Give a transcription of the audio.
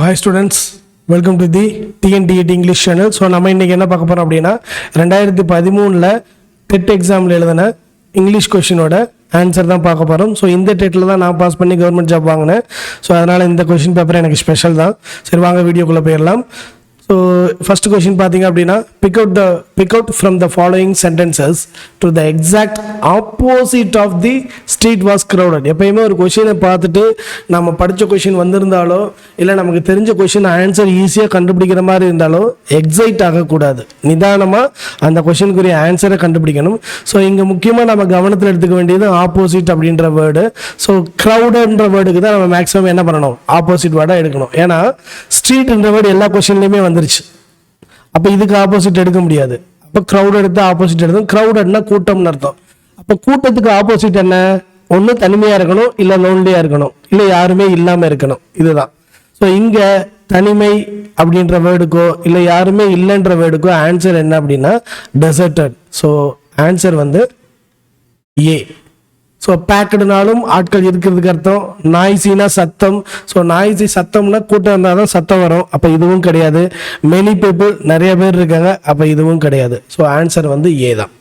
Hi students, welcome to the TNTET English channel. So நம்ம இன்னைக்கு என்ன பார்க்க போறோம் அப்படின்னா 2013ல டெட் எக்ஸாம்ல எழுதின இங்கிலீஷ் கொஸ்டினோட ஆன்சர் தான் பார்க்க போறோம். ஸோ இந்த டெட்டில் தான் நான் பாஸ் பண்ணி கவர்மெண்ட் ஜாப் வாங்கினேன். ஸோ அதனால இந்த கொஸ்டின் பேப்பர் எனக்கு ஸ்பெஷல் தான். சரி வாங்க வீடியோக்குள்ளே போயிடலாம். ஸோ ஃபர்ஸ்ட் கொஸ்டின் பார்த்தீங்க அப்படின்னா pick out from the following sentences to the exact opposite of the street was crowded. எப்பயுமே ஒரு கொஷினை பார்த்துட்டு நம்ம படித்த கொஷின் வந்திருந்தாலோ இல்லை நமக்கு தெரிஞ்ச கொஷின் ஆன்சர் ஈஸியாக கண்டுபிடிக்கிற மாதிரி இருந்தாலோ எக்ஸைட் ஆகக்கூடாது. நிதானமாக அந்த கொஷினுக்குரிய ஆன்சரை கண்டுபிடிக்கணும். ஸோ இங்கே முக்கியமாக நம்ம கவனத்தில் எடுத்துக்க வேண்டியது ஆப்போசிட் அப்படின்ற வேர்டு. ஸோ க்ரௌடுன்ற வேர்டுக்கு தான் நம்ம மேக்ஸிமம் என்ன பண்ணணும், ஆப்போசிட் வேர்டாக எடுக்கணும். ஏன்னா ஸ்ட்ரீட்ன்ற வேர்டு எல்லா கொஷின்லையுமே வந்துருச்சு. அப்போ இதுக்கு ஆப்போசிட் எடுக்க முடியாது. அப்போ க்ரௌட் எடுத்து ஆப்போசிட் எடுத்தோம். க்ரௌடட்னா கூட்டம்னு அர்த்தம். அப்போ கூட்டத்துக்கு ஆப்போசிட் என்ன, ஒன்று தனிமையாக இருக்கணும், இல்லை லோன்லியாக இருக்கணும், இல்லை யாருமே இல்லாமல் இருக்கணும். இதுதான். ஸோ இங்கே தனிமை அப்படின்ற வேர்டுக்கோ இல்லை யாருமே இல்லைன்ற வேர்டுக்கோ ஆன்சர் என்ன அப்படின்னா டெசர்டட். ஸோ ஆன்சர் வந்து ஏ. ஸோ பேக்கடுனாலும் ஆட்கள் இருக்கிறதுக்கு அர்த்தம். நாய்ஸினா சத்தம். ஸோ நாய்ஸி சத்தம்னா கூட்டம் இருந்தால் தான் சத்தம் வரும். அப்போ இதுவும் கிடையாது. மெனி பீப்புள் நிறைய பேர் இருக்காங்க. அப்போ இதுவும் கிடையாது. ஸோ ஆன்சர் வந்து ஏ தான்.